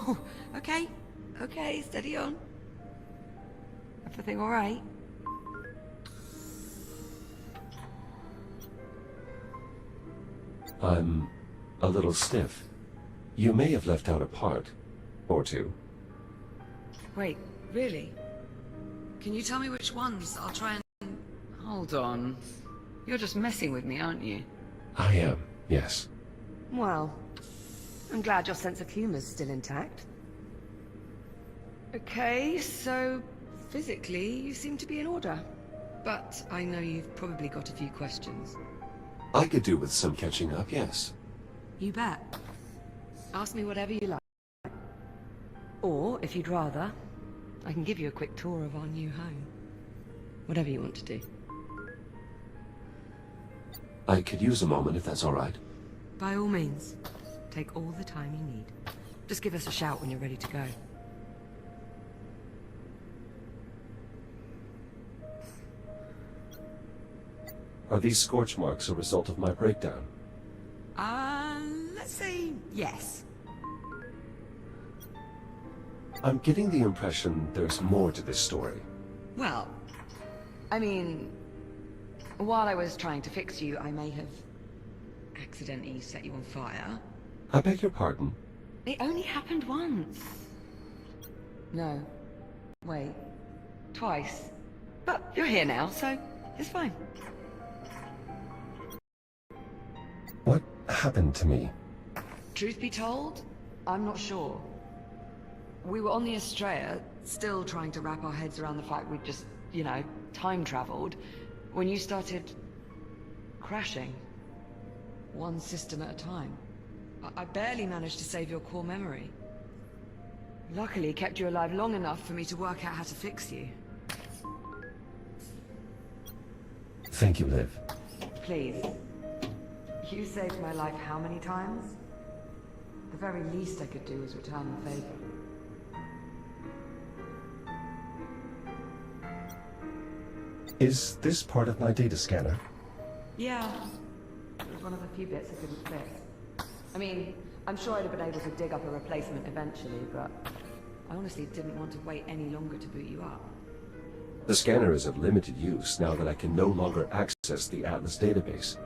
Oh, okay. Okay, steady on. Everything all right? I'm a little stiff. You may have left out a part or two. Wait, really? Can you tell me which ones? I'll try and... Hold on. You're just messing with me, aren't you? I am, yes. Well, I'm glad your sense of humor's still intact. Okay, so physically you seem to be in order. But I know you've probably got a few questions. I could do with some catching up, yes. You bet. Ask me whatever you like. Or, if you'd rather, I can give you a quick tour of our new home. Whatever you want to do. I could use a moment if that's all right. By all means. Take all the time you need. Just give us a shout when you're ready to go. Are these scorch marks a result of my breakdown? Let's say yes. I'm getting the impression there's more to this story. Well, I mean, while I was trying to fix you, I may have accidentally set you on fire. I beg your pardon? It only happened once. No. Wait. Twice. But you're here now, so it's fine. What happened to me? Truth be told, I'm not sure. We were on the Estrella, still trying to wrap our heads around the fact we'd just, you know, time-traveled, when you started crashing. One system at a time. I barely managed to save your core memory. Luckily, kept you alive long enough for me to work out how to fix you. Thank you, Liv. Please. You saved my life how many times? The very least I could do was return the favor. Is this part of my data scanner? Yeah. It was one of the few bits I couldn't fix. I mean, I'm sure I'd have been able to dig up a replacement eventually, but I honestly didn't want to wait any longer to boot you up. The scanner is of limited use now that I can no longer access the Atlas database.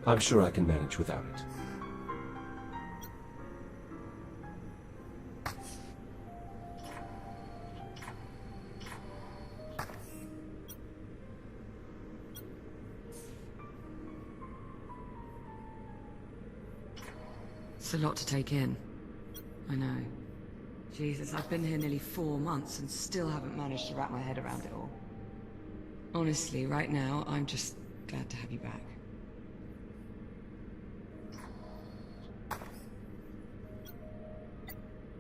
I'm sure I can manage without it. It's a lot to take in. I know. Jesus, I've been here nearly 4 months and still haven't managed to wrap my head around it all. Honestly, right now, I'm just glad to have you back.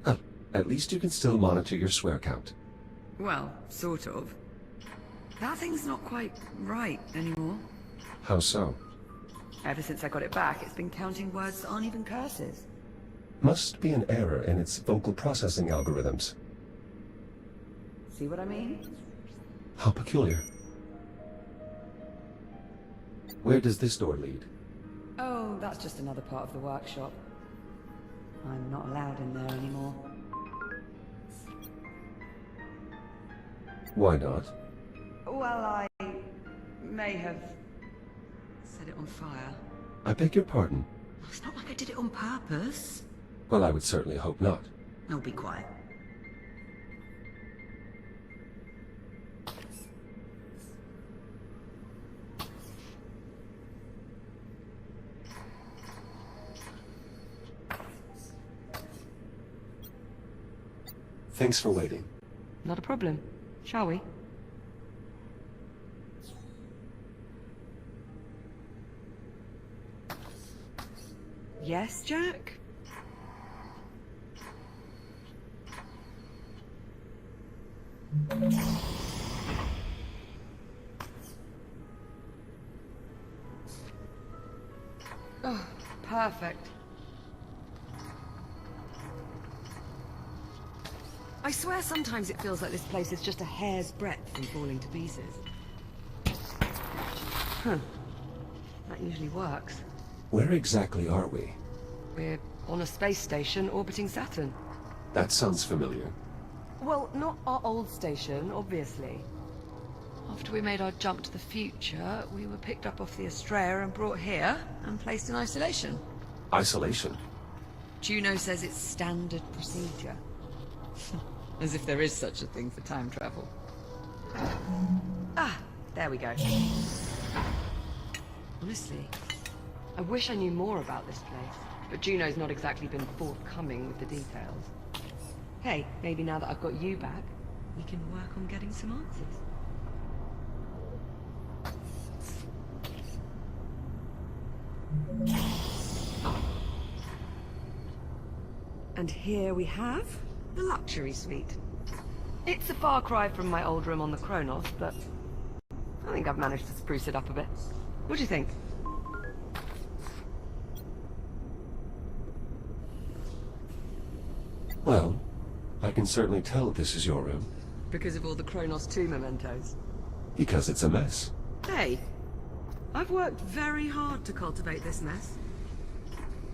Oh, at least you can still monitor your swear count. Well, sort of. That thing's not quite right anymore. How so? Ever since I got it back, it's been counting words that aren't even curses. Must be an error in its vocal processing algorithms. See what I mean? How peculiar. Where does this door lead? Oh, that's just another part of the workshop. I'm not allowed in there anymore. Why not? Well, I may have set it on fire. I beg your pardon. It's not like I did it on purpose. Well, I would certainly hope not. I'll be quiet. Thanks for waiting. Not a problem. Shall we? Yes, Jack? Oh, perfect. I swear sometimes it feels like this place is just a hair's breadth from falling to pieces. Huh. That usually works. Where exactly are we? We're on a space station orbiting Saturn. That sounds familiar. Well, not our old station, obviously. After we made our jump to the future, we were picked up off the Estrella and brought here and placed in isolation. Isolation? Juno says it's standard procedure. As if there is such a thing for time travel. Ah, there we go. Honestly, I wish I knew more about this place, but Juno's not exactly been forthcoming with the details. Hey, maybe now that I've got you back, we can work on getting some answers. And here we have the luxury suite. It's a far cry from my old room on the Kronos, but I think I've managed to spruce it up a bit. What do you think? Well, I can certainly tell this is your room. Because of all the Kronos 2 mementos. Because it's a mess. Hey, I've worked very hard to cultivate this mess.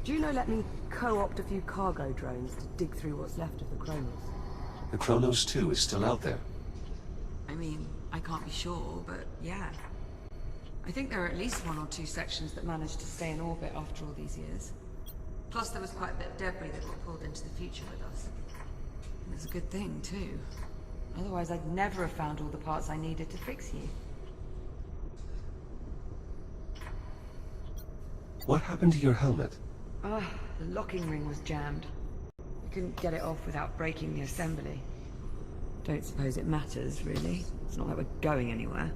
Juno let me co-opt a few cargo drones to dig through what's left of the Kronos. The Kronos 2 is still out there. I mean, I can't be sure, but yeah. I think there are at least 1 or 2 sections that managed to stay in orbit after all these years. Plus there was quite a bit of debris that got pulled into the future with us. And it's a good thing, too. Otherwise I'd never have found all the parts I needed to fix you. What happened to your helmet? The locking ring was jammed. I couldn't get it off without breaking the assembly. Don't suppose it matters, really. It's not like we're going anywhere.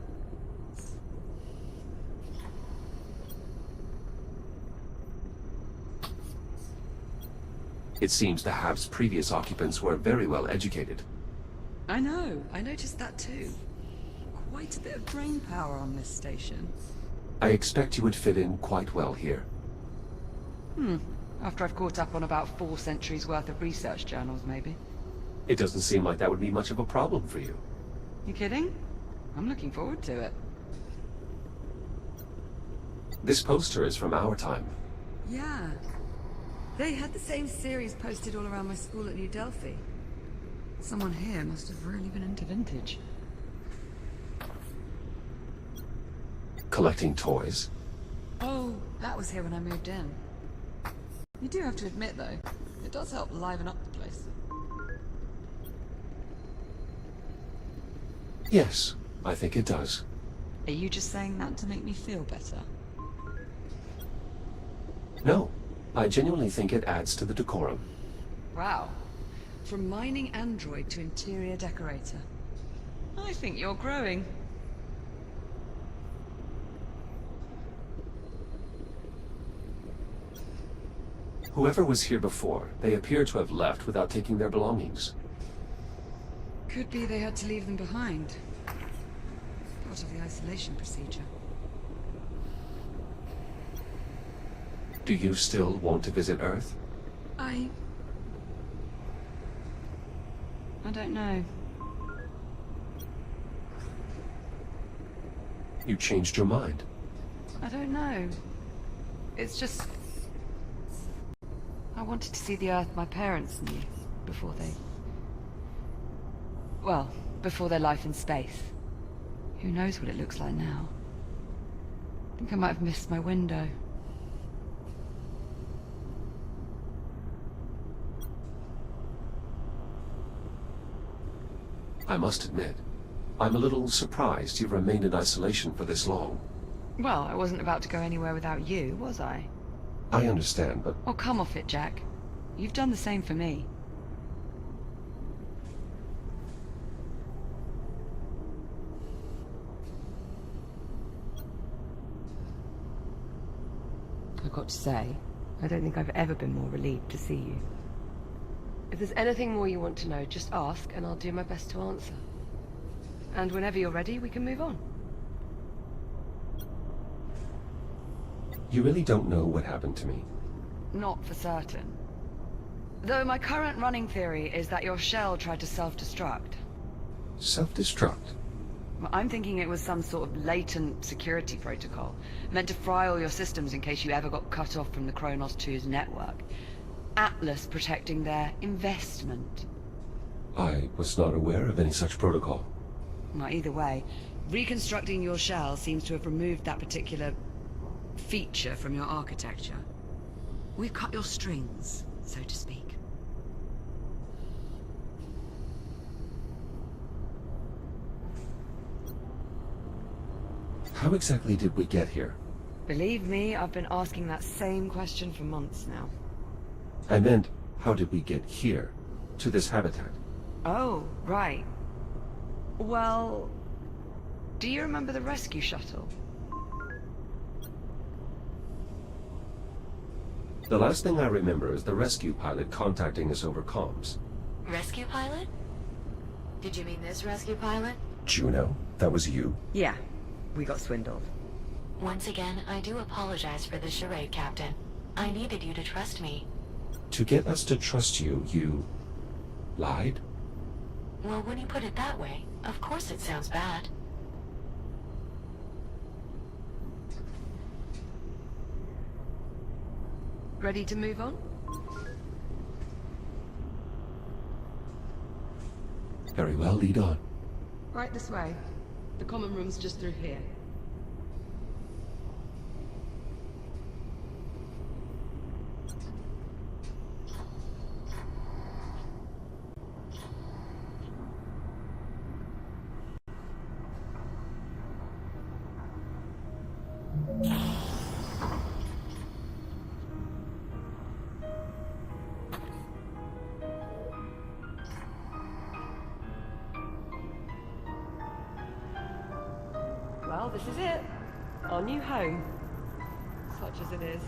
It seems the Hab's previous occupants were very well educated. I know. I noticed that too. Quite a bit of brain power on this station. I expect you would fit in quite well here. After I've caught up on about 4 centuries worth of research journals, maybe. It doesn't seem like that would be much of a problem for you. You kidding? I'm looking forward to it. This poster is from our time. Yeah. They had the same series posted all around my school at New Delphi. Someone here must have really been into vintage. Collecting toys. Oh, that was here when I moved in. You do have to admit, though, it does help liven up the place. Yes, I think it does. Are you just saying that to make me feel better? No, I genuinely think it adds to the decorum. Wow. From mining android to interior decorator. I think you're growing. Whoever was here before, they appear to have left without taking their belongings. Could be they had to leave them behind. Part of the isolation procedure. Do you still want to visit Earth? I don't know. You changed your mind. I don't know. It's just... I wanted to see the Earth my parents knew before they... Well, before their life in space. Who knows what it looks like now? I think I might have missed my window. I must admit, I'm a little surprised you've remained in isolation for this long. Well, I wasn't about to go anywhere without you, was I? I understand, but... Oh, come off it, Jack. You've done the same for me. I've got to say, I don't think I've ever been more relieved to see you. If there's anything more you want to know, just ask, and I'll do my best to answer. And whenever you're ready, we can move on. You really don't know what happened to me. Not for certain. Though my current running theory is that your shell tried to self-destruct. Self-destruct? Well, I'm thinking it was some sort of latent security protocol, meant to fry all your systems in case you ever got cut off from the Kronos 2's network. Atlas protecting their investment. I was not aware of any such protocol. Well, either way, reconstructing your shell seems to have removed that particular feature from your architecture. We've cut your strings, so to speak. How exactly did we get here? Believe me, I've been asking that same question for months now. I meant, how did we get here? To this habitat? Oh, right. Well, do you remember the rescue shuttle? The last thing I remember is the rescue pilot contacting us over comms. Rescue pilot? Did you mean this rescue pilot? Juno, that was you? Yeah, we got swindled. Once again, I do apologize for the charade, Captain. I needed you to trust me. To get us to trust you, you... lied? Well, when you put it that way, of course it sounds bad. Ready to move on? Very well, lead on. Right this way. The common room's just through here. Well, this is it. Our new home. Such as it is.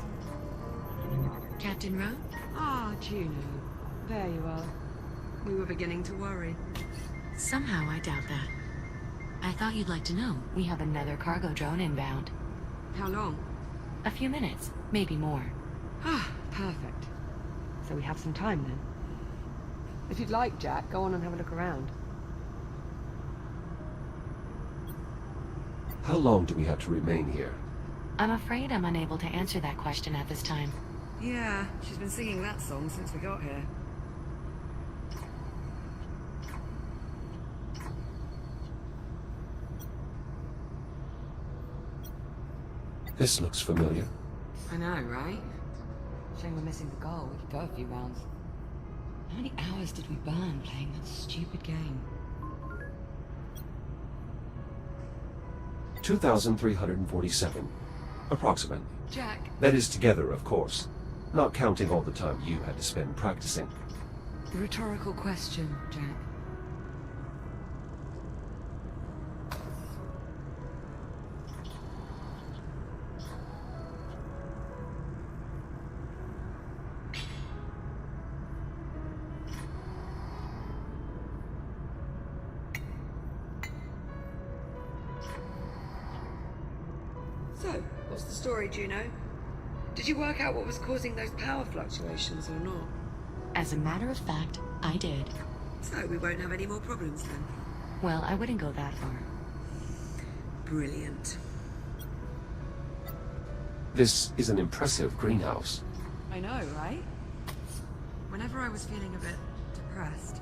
Captain Rowe? Ah, Juno. There you are. We were beginning to worry. Somehow I doubt that. I thought you'd like to know. We have another cargo drone inbound. How long? A few minutes, maybe more. Ah, perfect. So we have some time then. If you'd like, Jack, go on and have a look around. How long do we have to remain here? I'm afraid I'm unable to answer that question at this time. Yeah, she's been singing that song since we got here. This looks familiar. I know, right? Shame we're missing the goal. We could go a few rounds. How many hours did we burn playing that stupid game? 2,347. Approximately. Jack, That is together, of course. Not counting all the time you had to spend practicing. rhetorical question, Jack. So, what's the story, Juno? Did you work out what was causing those power fluctuations or not? As a matter of fact, I did. So we won't have any more problems then. Well, I wouldn't go that far. Brilliant. This is an impressive greenhouse. I know, right? Whenever I was feeling a bit depressed,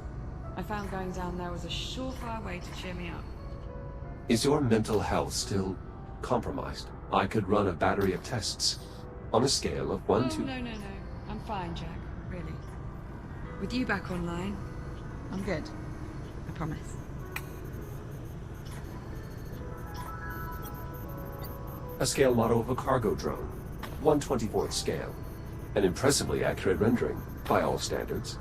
I found going down there was a surefire way to cheer me up. Is your mental health still compromised? I could run a battery of tests. On a scale of 1 to... No. I'm fine, Jack. Really. With you back online, I'm good. I promise. A scale model of a cargo drone. 1/24th scale. An impressively accurate rendering, by all standards.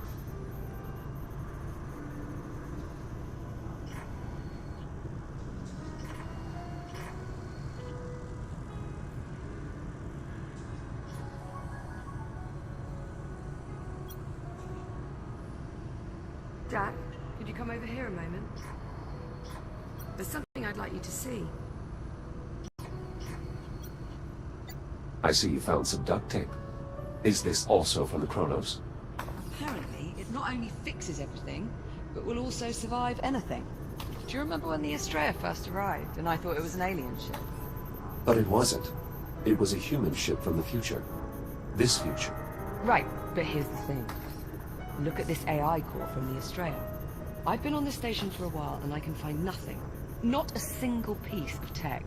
Jack, could you come over here a moment? There's something I'd like you to see. I see you found some duct tape. Is this also from the Chronos? Apparently, it not only fixes everything, but will also survive anything. Do you remember when the Estrella first arrived and I thought it was an alien ship? But it wasn't. It was a human ship from the future. This future. Right, but here's the thing. Look at this AI core from the Estrella. I've been on this station for a while and I can find nothing, not a single piece of tech,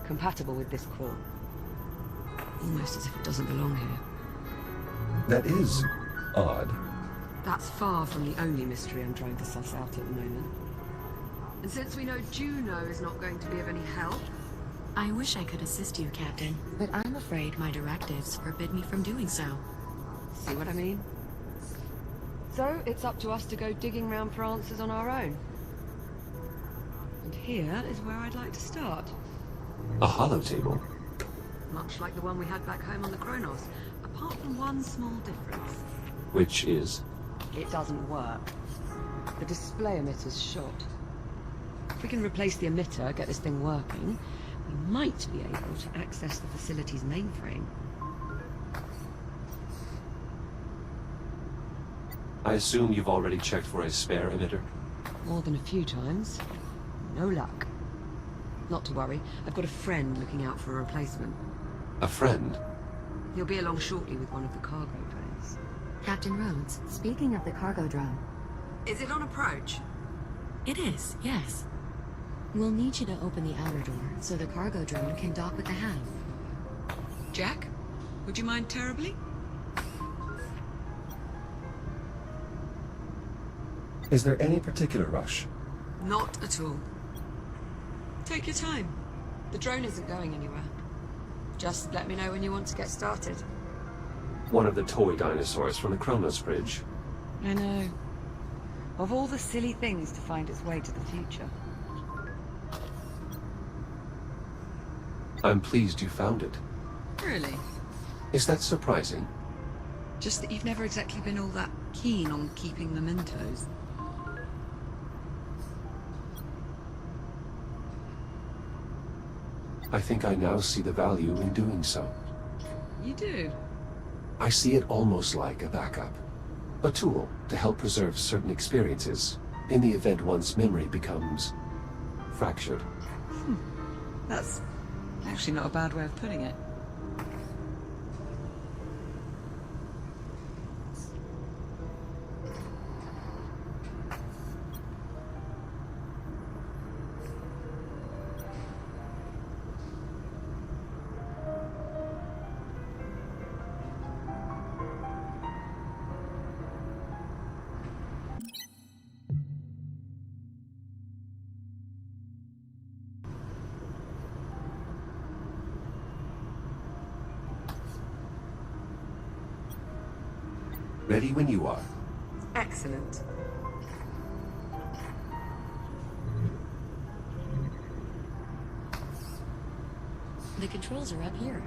compatible with this core. Almost as if it doesn't belong here. That is odd. That's far from the only mystery I'm trying to suss out at the moment. And since we know Juno is not going to be of any help... I wish I could assist you, Captain, but I'm afraid my directives forbid me from doing so. See what I mean? So, it's up to us to go digging round for answers on our own. And here is where I'd like to start. A holotable. Much like the one we had back home on the Chronos, apart from one small difference. Which is... It doesn't work. The display emitter's shot. If we can replace the emitter, get this thing working, we might be able to access the facility's mainframe. I assume you've already checked for a spare emitter? More than a few times. No luck. Not to worry, I've got a friend looking out for a replacement. A friend? He'll be along shortly with one of the cargo drones. Captain Rhodes, speaking of the cargo drone. Is it on approach? It is, yes. We'll need you to open the outer door so the cargo drone can dock with the HAV. Jack? Would you mind terribly? Is there any particular rush? Not at all. Take your time. The drone isn't going anywhere. Just let me know when you want to get started. One of the toy dinosaurs from the Chronos Bridge. I know. Of all the silly things to find its way to the future. I'm pleased you found it. Really? Is that surprising? Just that you've never exactly been all that keen on keeping mementos. I think I now see the value in doing so. You do? I see it almost like a backup. A tool to help preserve certain experiences in the event one's memory becomes fractured. That's actually not a bad way of putting it. Ready when you are. Excellent. The controls are up here.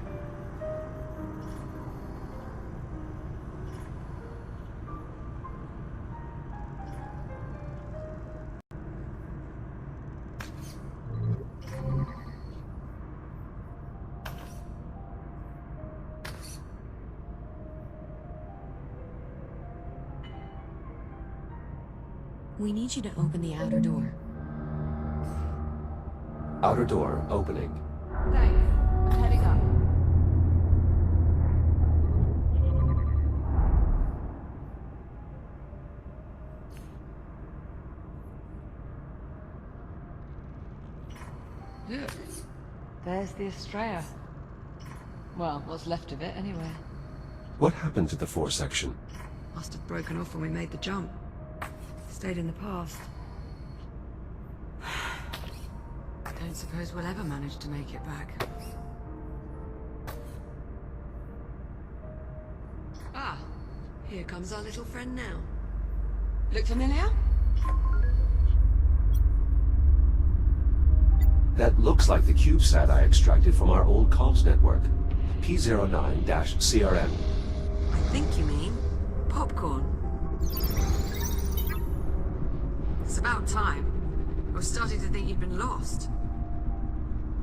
We need you to open the outer door. Outer door opening. Thanks. I'm heading up. Look, there's the Estrella. Well, what's left of it, anyway. What happened to the 4 section? Must have broken off when we made the jump. Stayed in the past. Don't suppose we'll ever manage to make it back. Ah, here comes our little friend now. Look familiar? That looks like the CubeSat I extracted from our old comms network. P09-CRN. I think you mean popcorn. It's about time. I was starting to think you'd been lost.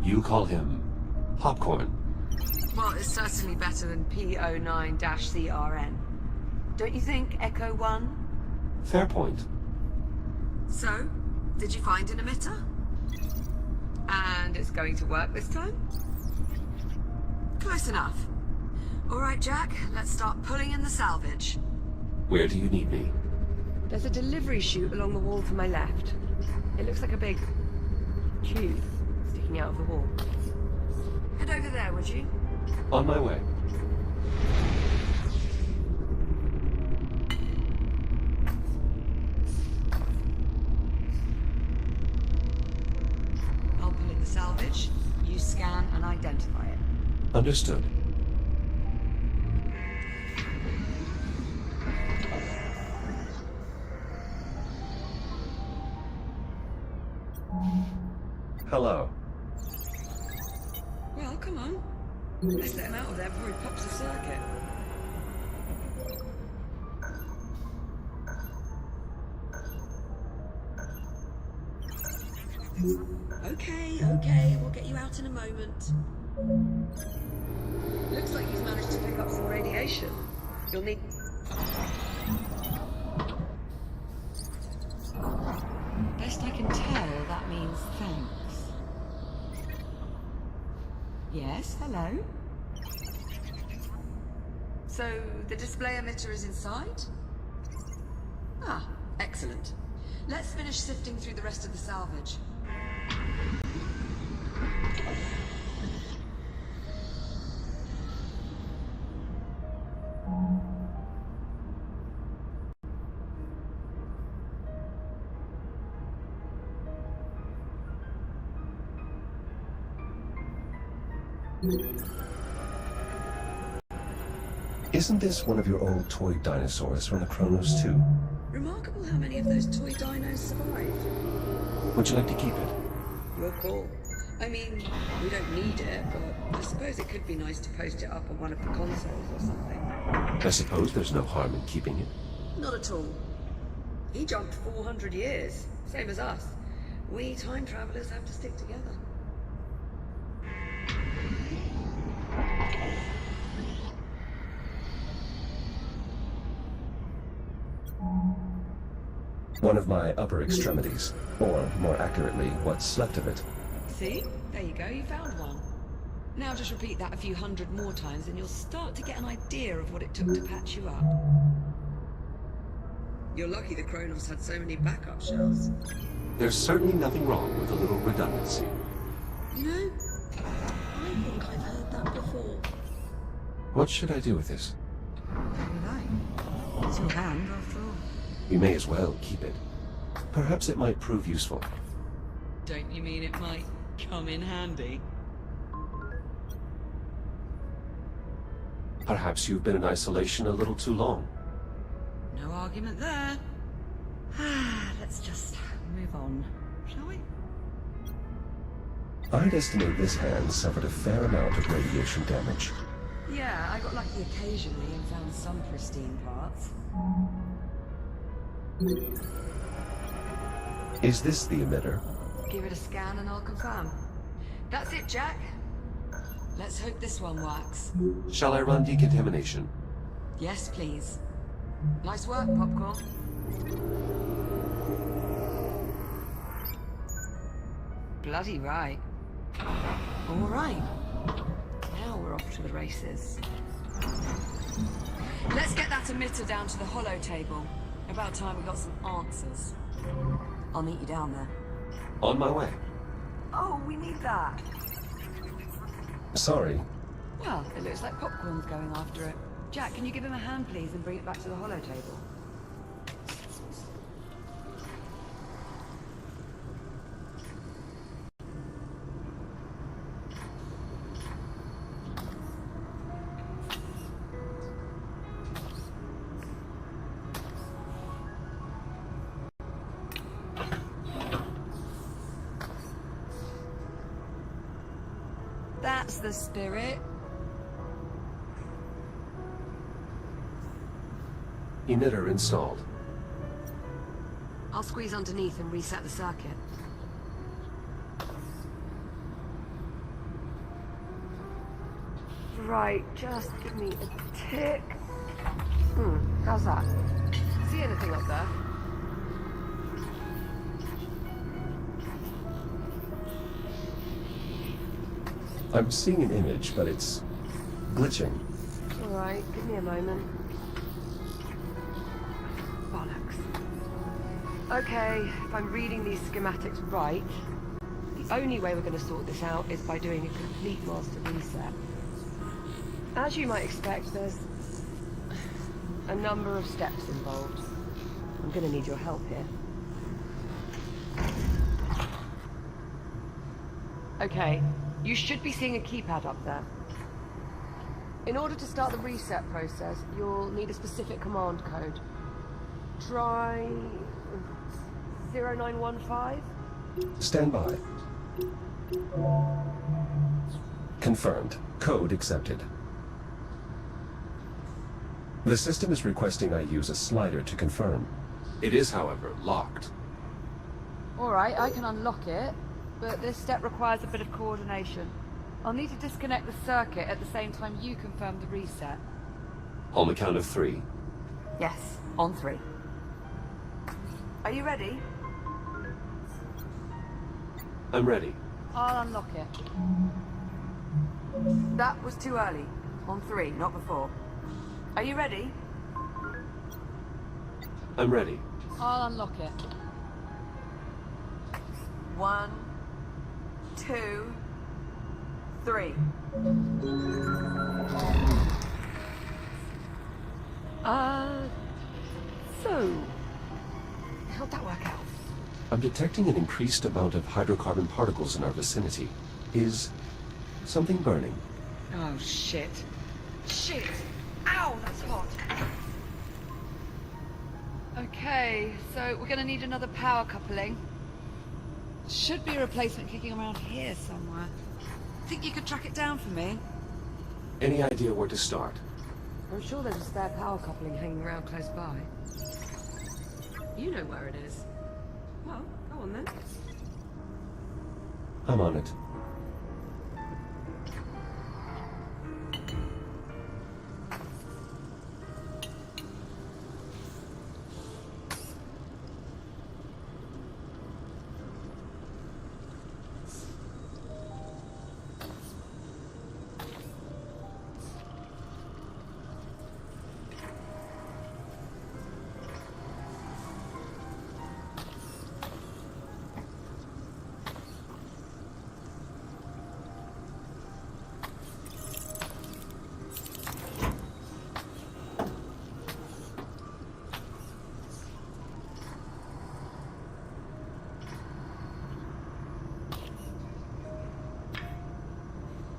You call him Popcorn. Well, it's certainly better than P09-CRN. Don't you think, Echo 1? Fair point. So, did you find an emitter? And it's going to work this time? Close enough. All right, Jack, let's start pulling in the salvage. Where do you need me? There's a delivery chute along the wall to my left. It looks like a big tube sticking out of the wall. Head over there, would you? On my way. I'll pull in the salvage. You scan and identify it. Understood. Hello. Well, come on. Let's let him out of there before he pops the circuit. Okay, we'll get you out in a moment. Looks like he's managed to pick up some radiation. You'll need... Best I can tell, that means thanks. Yes, hello? So, the display emitter is inside? Ah, excellent. Let's finish sifting through the rest of the salvage. Isn't this one of your old toy dinosaurs from the Chronos 2? Remarkable how many of those toy dinos survived. Would you like to keep it? Your call. I mean, we don't need it, but I suppose it could be nice to post it up on one of the consoles or something. I suppose there's no harm in keeping it. Not at all. He jumped 400 years, same as us. We time travelers have to stick together. One of my upper extremities, or more accurately, what's left of it. See? There you go, you found one. Now just repeat that a few hundred more times and you'll start to get an idea of what it took to patch you up. You're lucky the Kronos had so many backup shells. There's certainly nothing wrong with a little redundancy. You know, I think I've heard that before. What should I do with this? Very It's your hand, after all. We may as well keep it. Perhaps it might prove useful. Don't you mean it might come in handy? Perhaps you've been in isolation a little too long. No argument there. Let's just move on, shall we? I'd estimate this hand suffered a fair amount of radiation damage. Yeah, I got lucky occasionally and found some pristine parts. Is this the emitter? Give it a scan and I'll confirm. That's it, Jack. Let's hope this one works. Shall I run decontamination? Yes, please. Nice work, Popcorn. Bloody right. All right. Now we're off to the races. Let's get that emitter down to the holo table. About time we got some answers. I'll meet you down there. On my way. Oh, we need that. Sorry. Well, it looks like Popcorn's going after it. Jack, can you give him a hand, please, and bring it back to the holo table? That's the spirit. Emitter installed. I'll squeeze underneath and reset the circuit. Right, just give me a tick. How's that? See anything up there? I'm seeing an image, but it's glitching. All right, give me a moment. Bollocks. Okay, if I'm reading these schematics right, the only way we're going to sort this out is by doing a complete master reset. As you might expect, there's a number of steps involved. I'm going to need your help here. Okay, you should be seeing a keypad up there. In order to start the reset process, you'll need a specific command code. Try 0915? Stand by. Confirmed. Code accepted. The system is requesting I use a slider to confirm. It is, however, locked. Alright, I can unlock it, but this step requires a bit of coordination. I'll need to disconnect the circuit at the same time you confirm the reset. On the count of 3. Yes, on 3. Are you ready? I'm ready. I'll unlock it. That was too early. On 3, not before. Are you ready? I'm ready. I'll unlock it. 1, 2, 3. So... how'd that work out? I'm detecting an increased amount of hydrocarbon particles in our vicinity. Is something burning? Oh, shit. Shit! Ow, that's hot! Okay, so we're gonna need another power coupling. Should be a replacement kicking around here somewhere. Think you could track it down for me? Any idea where to start? I'm sure there's a spare power coupling hanging around close by. You know where it is. Well, go on then. I'm on it.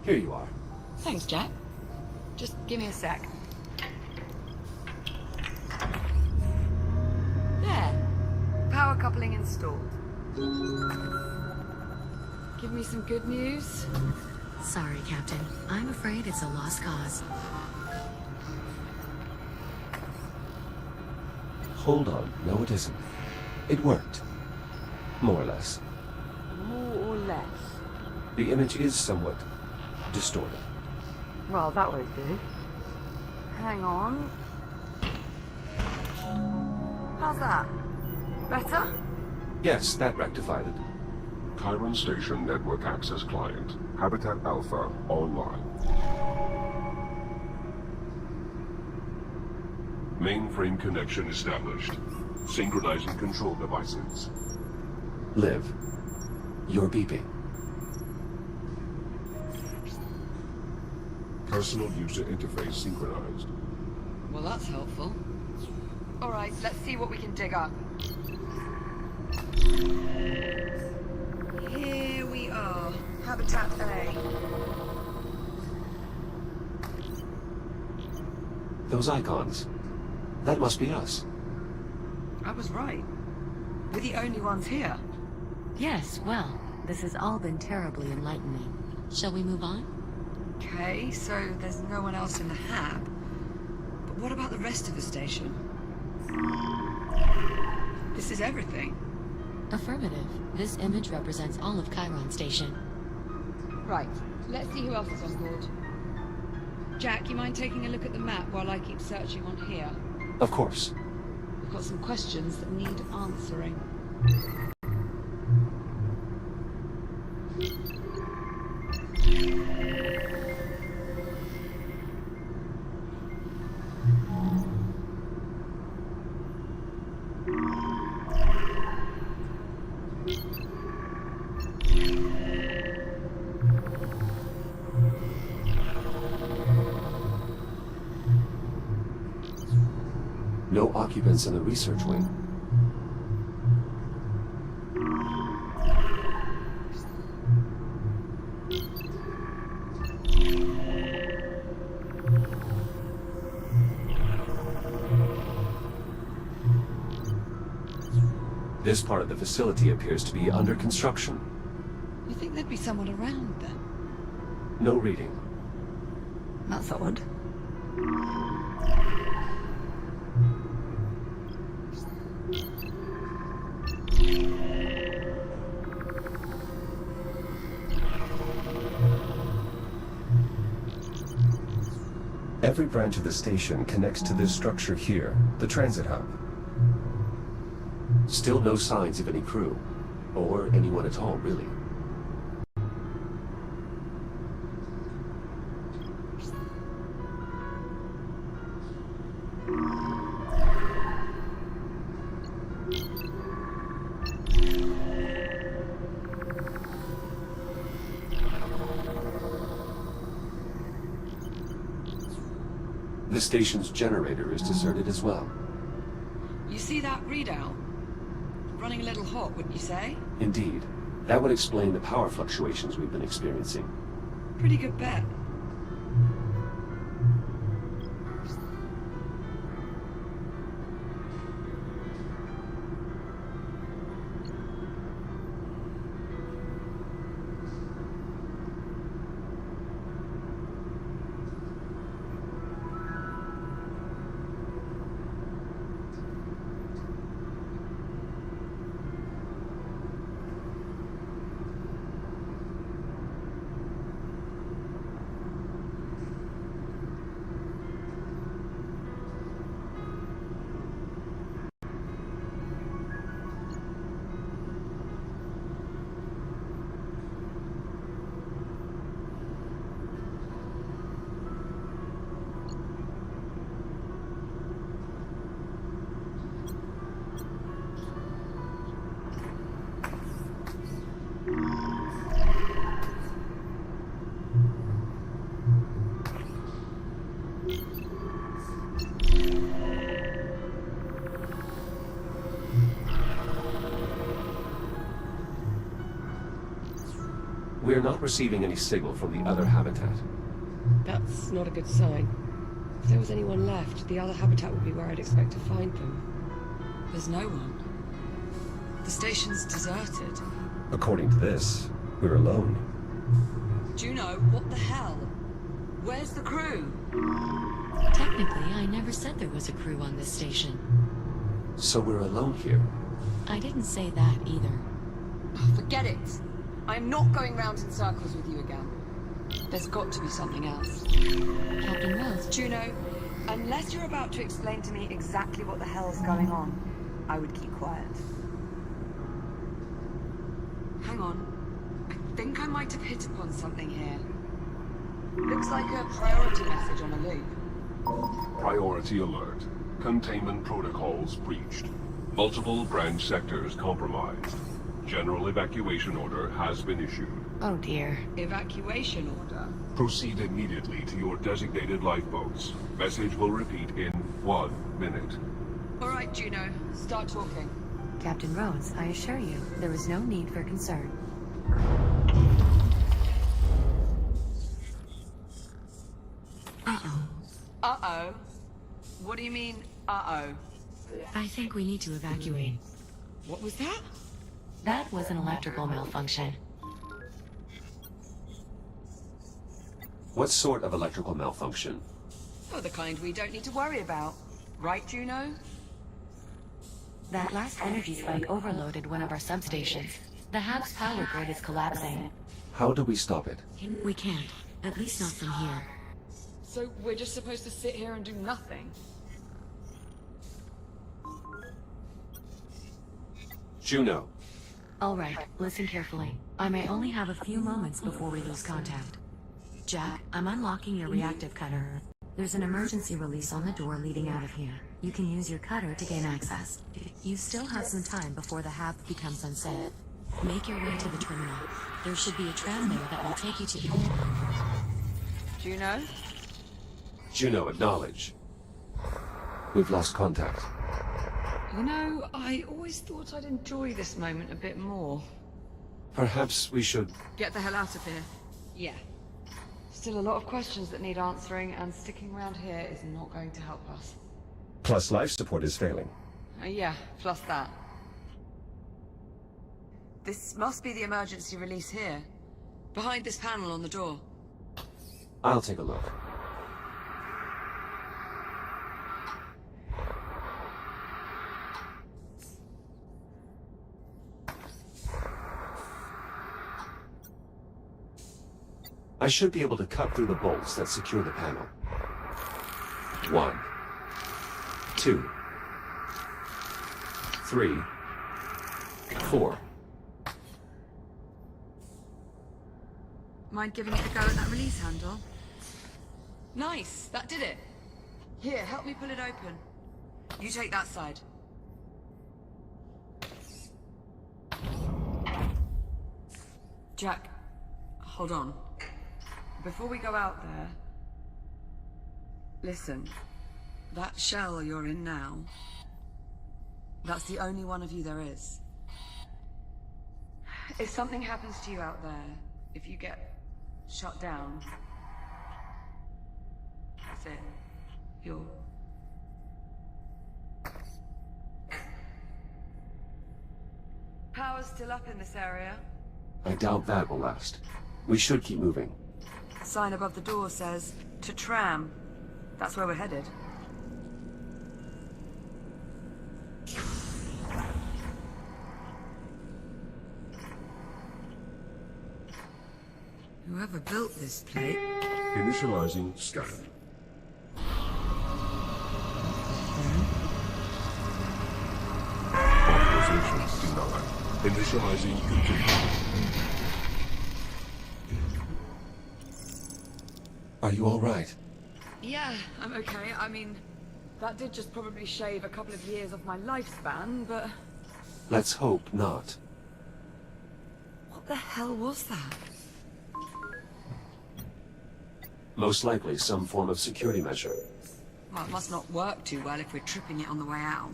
Here you are. Thanks, Jack. Just give me a sec. There. Power coupling installed. Give me some good news. Sorry, Captain. I'm afraid it's a lost cause. Hold on. No, it isn't. It worked. More or less. More or less? The image is somewhat distorted. Well, that won't do. Hang on. How's that? Better? Yes, that rectified it. Chiron Station Network Access Client. Habitat Alpha online. Mainframe connection established. Synchronizing control devices. Liv, you're beeping. Personal user interface synchronized. Well, that's helpful. All right, let's see what we can dig up. Here we are. Habitat A. Those icons. That must be us. I was right. We're the only ones here. Yes, well, this has all been terribly enlightening. Shall we move on? Okay, so there's no one else in the hab. But what about the rest of the station? This is everything. Affirmative. This image represents all of Chiron Station. Right, let's see who else is on board. Jack, you mind taking a look at the map while I keep searching on here? Of course. We've got some questions that need answering. No occupants in the research wing. This part of the facility appears to be under construction. You think there'd be someone around then? No reading. That's odd. Every branch of the station connects to this structure here, the transit hub. Still no signs of any crew, or anyone at all, really. The station's generator is deserted as well. You see that readout? Running a little hot, wouldn't you say? Indeed. That would explain the power fluctuations we've been experiencing. Pretty good bet. We're not receiving any signal from the other habitat. That's not a good sign. If there was anyone left, the other habitat would be where I'd expect to find them. There's no one. The station's deserted. According to this, we're alone. Juno, what the hell? Where's the crew? Technically, I never said there was a crew on this station. So we're alone here. I didn't say that either. Oh, forget it. I'm not going round in circles with you again. There's got to be something else. Captain Rose, Juno, unless you're about to explain to me exactly what the hell's going on, I would keep quiet. Hang on. I think I might have hit upon something here. Looks like a priority message on a loop. Priority alert. Containment protocols breached. Multiple branch sectors compromised. General evacuation order has been issued. Oh dear. Evacuation order? Proceed immediately to your designated lifeboats. Message will repeat in 1 minute. All right, Juno. Start talking. Captain Rose, I assure you, there is no need for concern. Uh-oh. Uh-oh? What do you mean, uh-oh? I think we need to evacuate. What was that? That was an electrical malfunction. What sort of electrical malfunction? Oh, the kind we don't need to worry about. Right, Juno? That last energy spike overloaded one of our substations. The hab's power grid is collapsing. How do we stop it? We can't. At least not from here. So we're just supposed to sit here and do nothing? Juno. All right, listen carefully. I may only have a few moments before we lose contact. Jack, I'm unlocking your reactive cutter. There's an emergency release on the door leading out of here. You can use your cutter to gain access. You still have some time before the hab becomes unsafe. Make your way to the terminal. There should be a tram there that will take you to... Juno? Juno, acknowledge. We've lost contact. You know, I always thought I'd enjoy this moment a bit more. Perhaps we should... Get the hell out of here. Yeah. Still a lot of questions that need answering, and sticking around here is not going to help us. Plus life support is failing. Yeah, plus that. This must be the emergency release here. Behind this panel on the door. I'll take a look. I should be able to cut through the bolts that secure the panel. 1, 2, 3, 4. Mind giving it a go at that release handle? Nice, that did it. Here, help me pull it open. You take that side. Jack, hold on. Before we go out there... Listen, that shell you're in now, that's the only one of you there is. If something happens to you out there, if you get shut down, that's it. You're... Power's still up in this area. I doubt that will last. We should keep moving. Sign above the door says, to tram. That's where we're headed. Whoever built this plate... Initializing scan. Authorization denied. Initializing continue. Are you all right? Yeah, I'm okay. I mean, that did just probably shave a couple of years off my lifespan, but... Let's hope not. What the hell was that? Most likely some form of security measure. Well, it must not work too well if we're tripping it on the way out.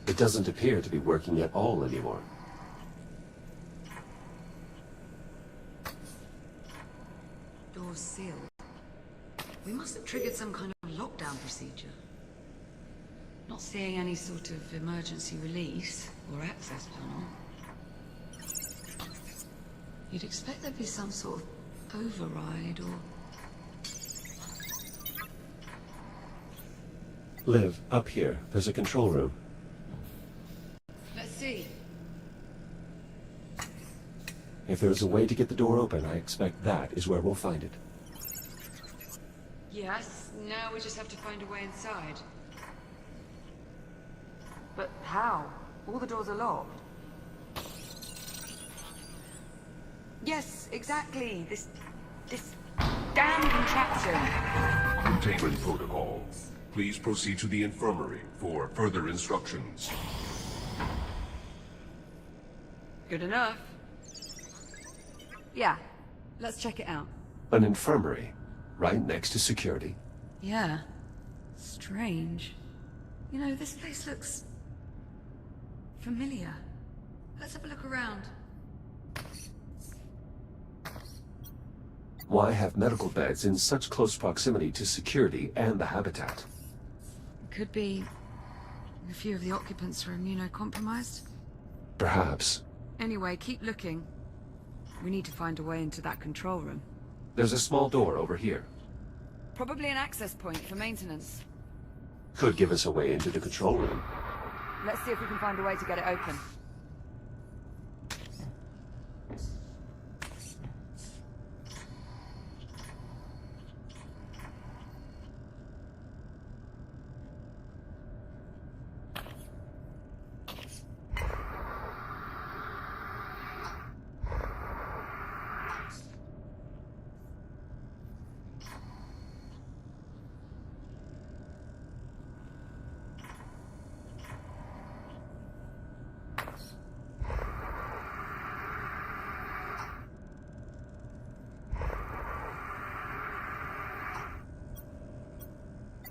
It doesn't appear to be working at all anymore. door's sealed. We must have triggered some kind of lockdown procedure. Not seeing any sort of emergency release or access panel. You'd expect there'd be some sort of override or... Liv, up here. There's a control room. Let's see. If there's a way to get the door open, I expect that is where we'll find it. Yes, now we just have to find a way inside. But how? All the doors are locked. Yes, exactly. This damn contraption. Containment protocol. Please proceed to the infirmary for further instructions. Good enough. Yeah, let's check it out. An infirmary, right next to security. Yeah. Strange. You know, this place looks... familiar. Let's have a look around. Why have medical beds in such close proximity to security and the habitat? Could be... a few of the occupants are immunocompromised. Perhaps. Anyway, keep looking. We need to find a way into that control room. There's a small door over here. Probably an access point for maintenance. Could give us a way into the control room. Let's see if we can find a way to get it open.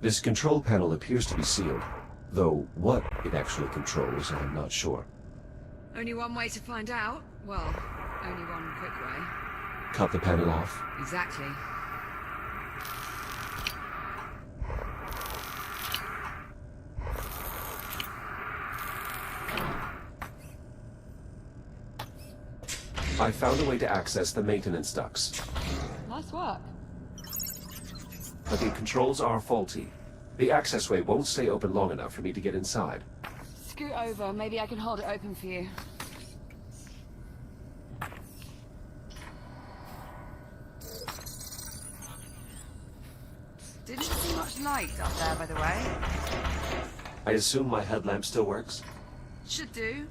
This control panel appears to be sealed, though what it actually controls, I'm not sure. Only one way to find out? Well, only one quick way. Cut the panel off. Exactly. I found a way to access the maintenance ducts, Nice work. but the controls are faulty. The accessway won't stay open long enough for me to get inside. Scoot over, maybe I can hold it open for you. Didn't see much light up there, by the way. I assume my headlamp still works? Should do.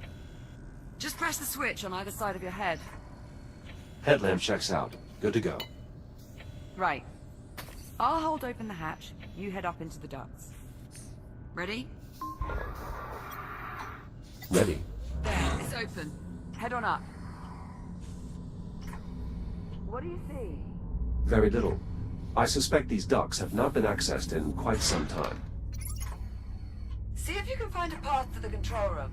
Just press the switch on either side of your head. Headlamp checks out. Good to go. Right. I'll hold open the hatch. You head up into the ducts. Ready? Ready. There, it's open. Head on up. What do you see? Very little. I suspect these ducts have not been accessed in quite some time. See if you can find a path to the control room.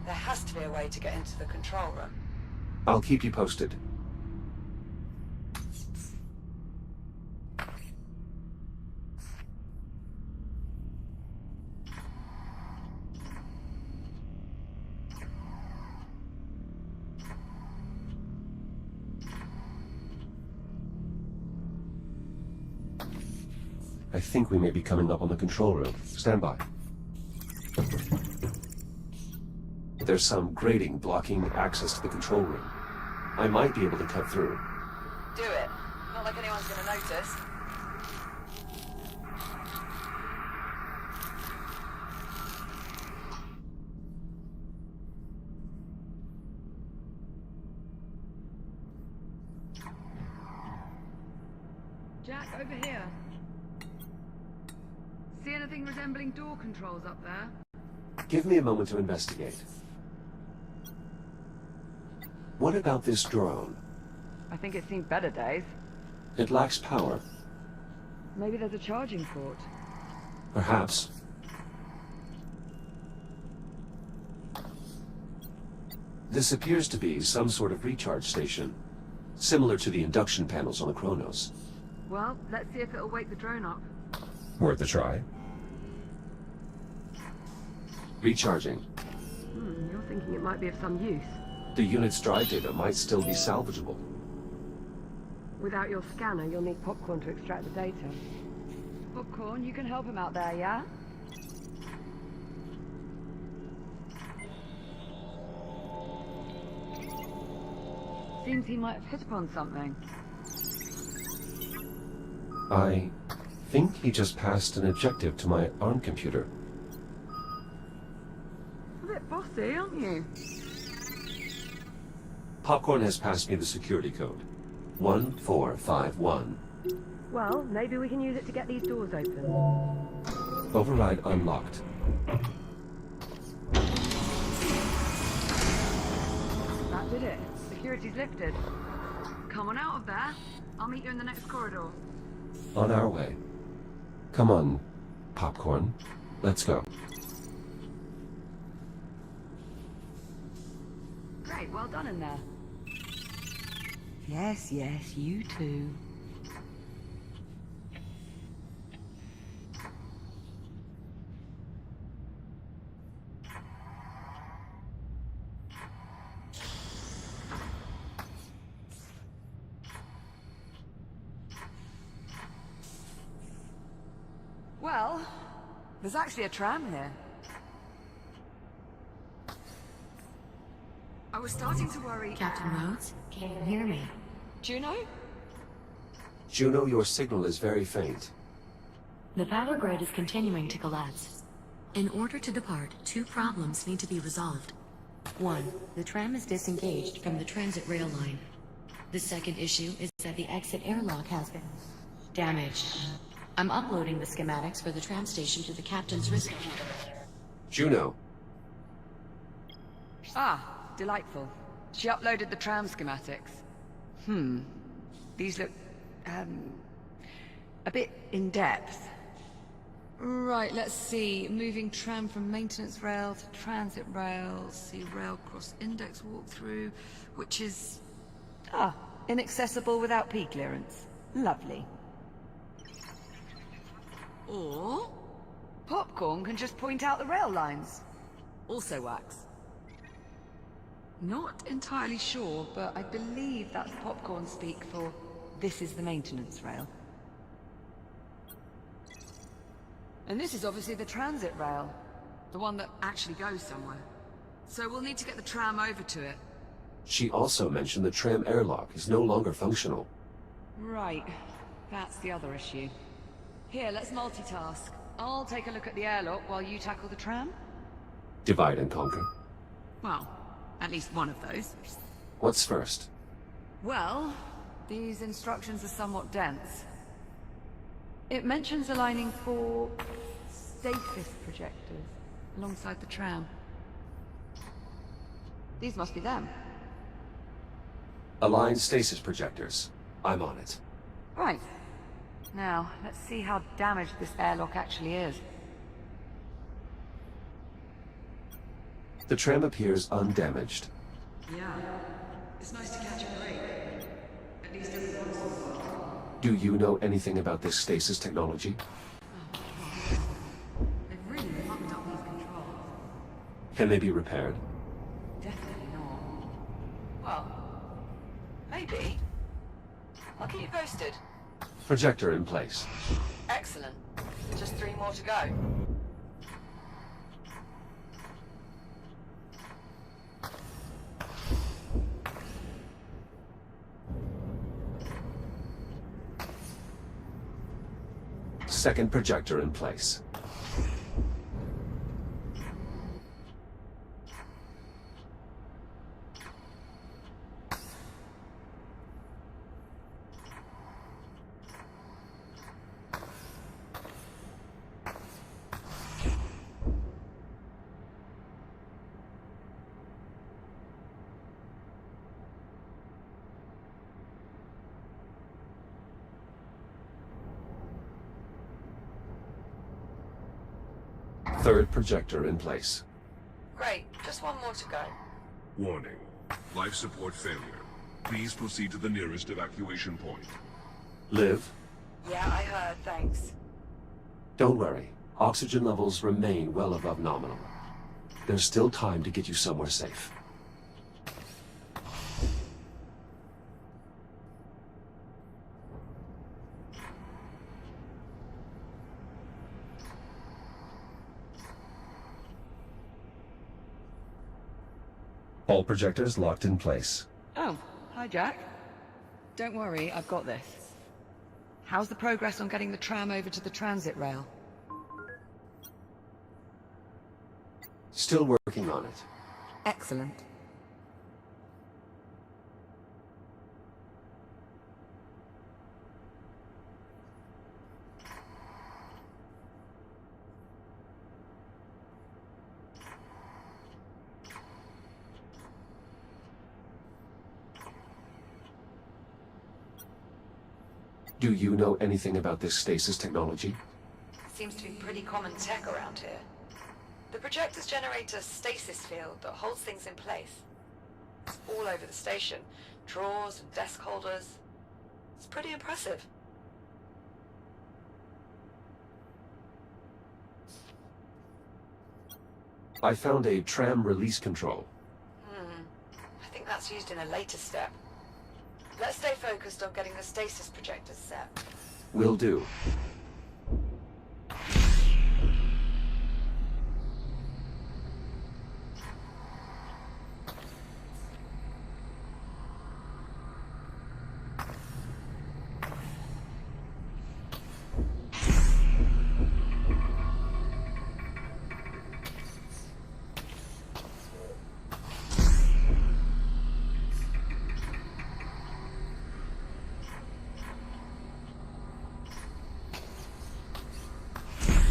There has to be a way to get into the control room. I'll keep you posted. I think we may be coming up on the control room. Stand by. There's some grating blocking access to the control room. I might be able to cut through. Do it. Not like anyone's gonna notice. Jack, over here. See anything resembling door controls up there? Give me a moment to investigate. What about this drone? I think it's seen better days. It lacks power. Maybe there's a charging port. Perhaps. This appears to be some sort of recharge station, similar to the induction panels on the Kronos. Well, let's see if it'll wake the drone up. Worth a try. Recharging. You're thinking it might be of some use. The unit's drive data might still be salvageable. Without your scanner, you'll need Popcorn to extract the data. Popcorn, you can help him out there, yeah? Seems he might have hit upon something. I think he just passed an objective to my ARM computer. A bit bossy, aren't you? Popcorn has passed me the security code. 1451. Well, maybe we can use it to get these doors open. Override unlocked. That did it. Security's lifted. Come on out of there. I'll meet you in the next corridor. On our way. Come on, Popcorn. Let's go. Great, well done in there. Yes, yes, you too. Well, there's actually a tram here. I was starting to worry... Captain Rhodes, can you hear me? Juno? Juno, your signal is very faint. The power grid is continuing to collapse. In order to depart, two problems need to be resolved. One, the tram is disengaged from the transit rail line. The second issue is that the exit airlock has been damaged. I'm uploading the schematics for the tram station to the captain's risk account. Juno. Ah, delightful. She uploaded the tram schematics. These look, a bit in-depth. Right, let's see. Moving tram from maintenance rail to transit rail. See rail cross index walkthrough, which is... inaccessible without P clearance. Lovely. Or... Popcorn can just point out the rail lines. Also wax. Not entirely sure, but I believe that's Popcorn speak for this is the maintenance rail. And this is obviously the transit rail. The one that actually goes somewhere. So we'll need to get the tram over to it. She also mentioned the tram airlock is no longer functional. Right. That's the other issue. Here, let's multitask. I'll take a look at the airlock while you tackle the tram. Divide and conquer. Well, at least one of those. What's first? Well, these instructions are somewhat dense. It mentions aligning 4 stasis projectors alongside the tram. These must be them. Align stasis projectors. I'm on it. Right. Now, let's see how damaged this airlock actually is. The tram appears undamaged. Yeah. It's nice to catch a break. At least every once in a while. Do you know anything about this stasis technology? They've really pumped up these controls. Can they be repaired? Definitely not. Well, maybe. I'll keep you posted. Projector in place. Excellent. Just 3 more to go. Second projector in place. Third projector in place. Great. Just one more to go. Warning. Life support failure. Please proceed to the nearest evacuation point. Liv, Yeah, I heard. Thanks. don't worry. Oxygen levels remain well above nominal. There's still time to get you somewhere safe. All projectors locked in place. Oh, hi Jack. Don't worry, I've got this. How's the progress on getting the tram over to the transit rail? Still working on it. Excellent. Do you know anything about this stasis technology? Seems to be pretty common tech around here. The projectors generate a stasis field that holds things in place. It's all over the station. Drawers and desk holders. It's pretty impressive. I found a tram release control. I think that's used in a later step. Let's stay focused on getting the stasis projectors set. Will do.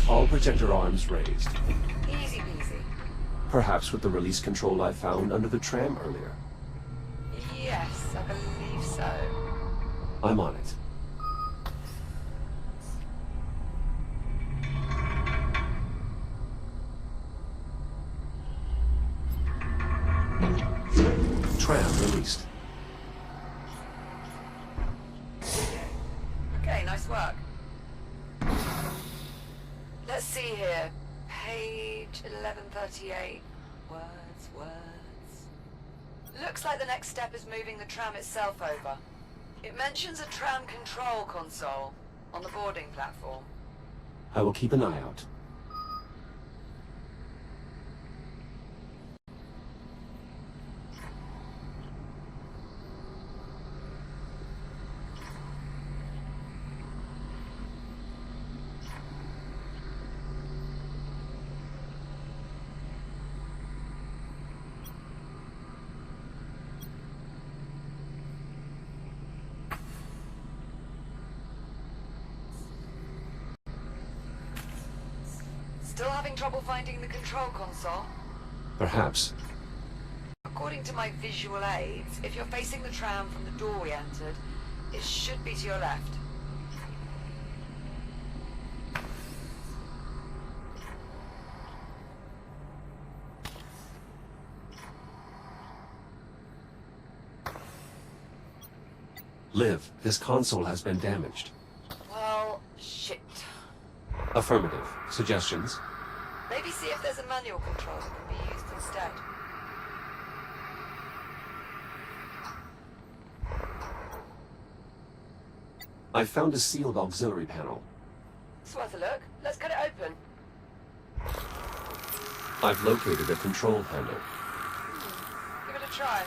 All projector arms raised. Easy peasy. Perhaps with the release control I found under the tram earlier. Yes, I believe so. I'm on it. Tram released. Okay, nice work. Let's see here. Page 1138. Words. Looks like the next step is moving the tram itself over. It mentions a tram control console on the boarding platform. I will keep an eye out. Still having trouble finding the control console? Perhaps. According to my visual aids, if you're facing the tram from the door we entered, it should be to your left. Liv, this console has been damaged. Well, shit. Affirmative. Suggestions? Maybe see if there's a manual control that can be used instead. I found a sealed auxiliary panel. It's worth a look. Let's get it open. I've located a control panel. Give it a try.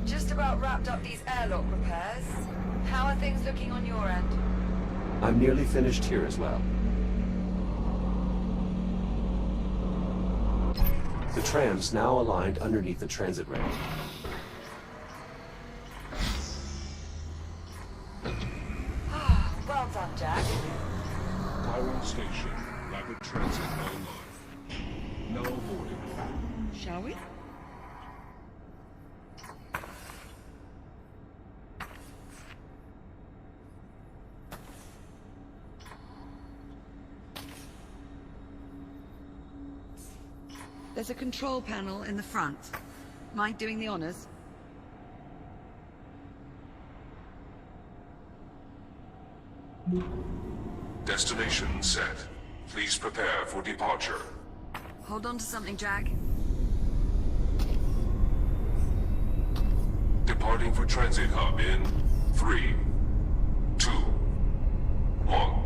Just about wrapped up these airlock repairs. How are things looking on your end? I'm nearly finished here as well. The tram's now aligned underneath the transit rail. Well done, Jack. Power station. Rapid transit online. Now boarding. Shall we? There's a control panel in the front. Mind doing the honors? Destination set. Please prepare for departure. Hold on to something, Jack. Departing for transit hub in 3, 2, 1.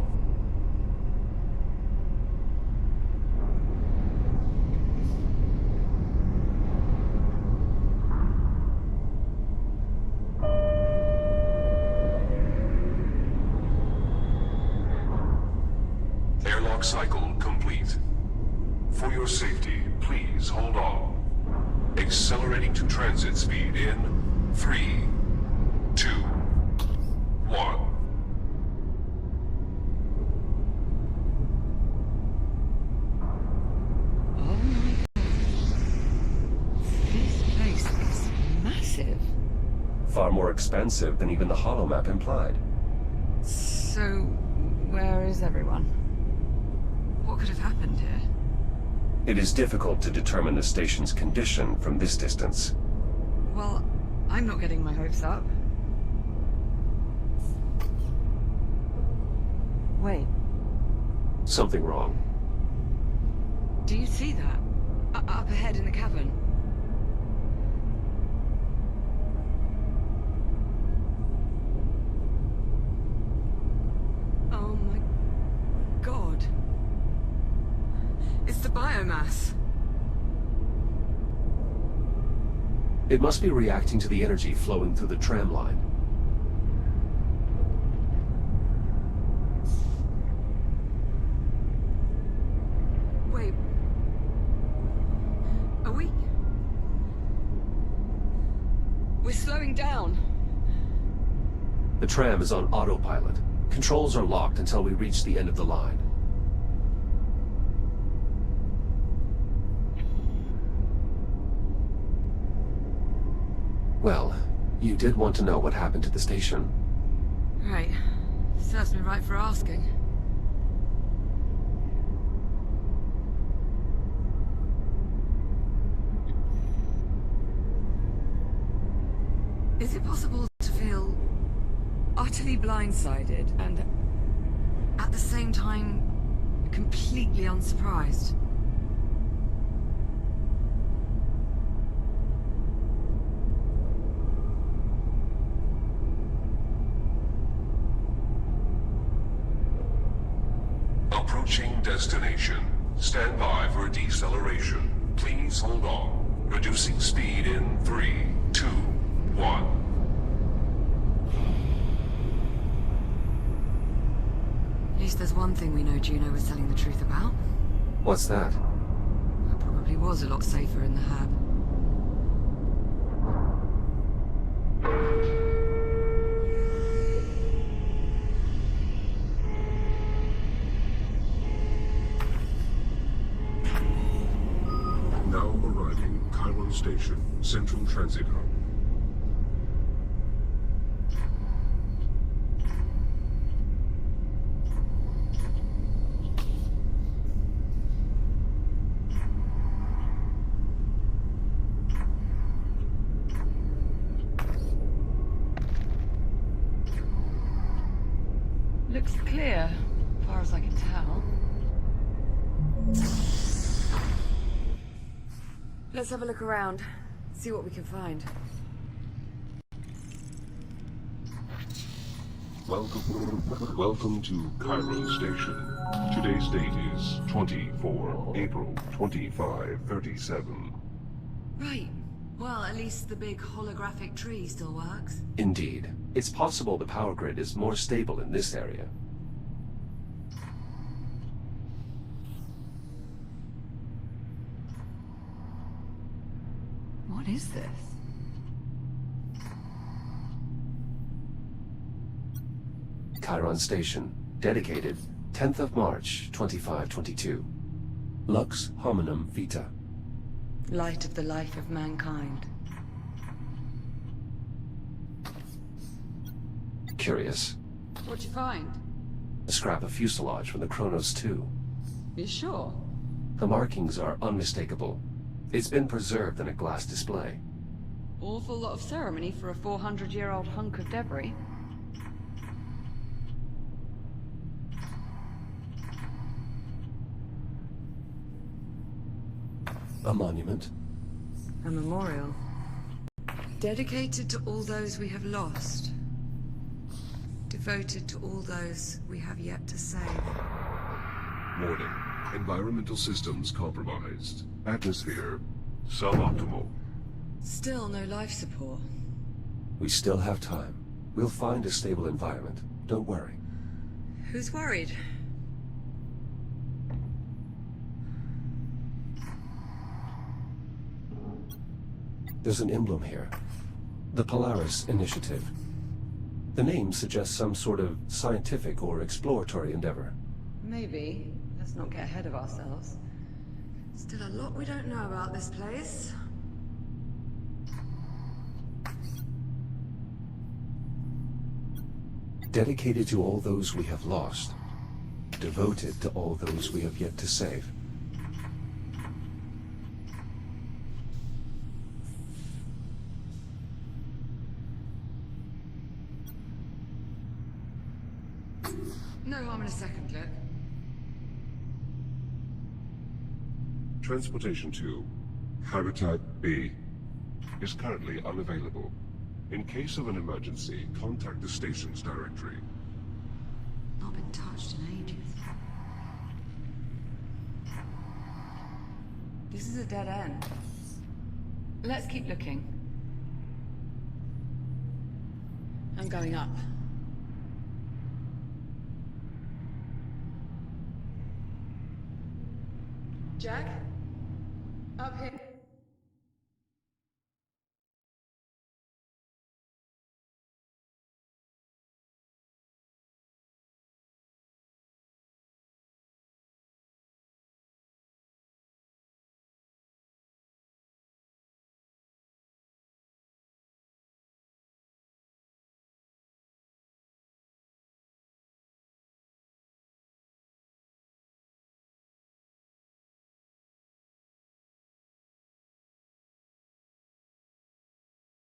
Airlock cycle complete. For your safety, please hold on. Accelerating to transit speed in 3, 2, 1. Oh my god. This place is massive. Far more expansive than even the holomap implied. So, where is everyone? What could have happened here? It is difficult to determine the station's condition from this distance. Well, I'm not getting my hopes up. Wait, Something wrong. do you see that? Up ahead in the cavern. Oh my god. It's the biomass. It must be reacting to the energy flowing through the tram line. Wait. Are we... We're slowing down. The tram is on autopilot. Controls are locked until we reach the end of the line. Well, you did want to know what happened to the station. Right. Serves me right for asking. Is it possible to feel utterly blindsided and at the same time completely unsurprised? Approaching destination. Stand by for deceleration. Please hold on. Reducing speed in 3, 2, 1. At least there's one thing we know Juno was telling the truth about. What's that? It probably was a lot safer in the hab. Now arriving Chiron Station, Central Transit Hub. Looks clear, as far as I can tell. Let's have a look around, see what we can find. Welcome to Chiron Station. Today's date is 24 April 2537. Right. Well, at least the big holographic tree still works. Indeed. It's possible the power grid is more stable in this area. What is this? Chiron Station. Dedicated 10th of March, 2522. Lux hominum vita. Light of the life of mankind. Curious. What'd you find? A scrap of fuselage from the Kronos 2. You sure? The markings are unmistakable. It's been preserved in a glass display. Awful lot of ceremony for a 400-year-old hunk of debris. A monument. A memorial. Dedicated to all those we have lost. Devoted to all those we have yet to save. Warning. Environmental systems compromised. Atmosphere suboptimal. Still no life support. We still have time. We'll find a stable environment. Don't worry. Who's worried? There's an emblem here. The Polaris Initiative. The name suggests some sort of scientific or exploratory endeavor. Maybe. Let's not get ahead of ourselves. Still a lot we don't know about this place. Dedicated to all those we have lost. Devoted to all those we have yet to save. No harm in a second look. Transportation to Habitat B is currently unavailable. In case of an emergency, contact the station's directory. Not been touched in ages. This is a dead end. Let's keep looking. I'm going up. Jack?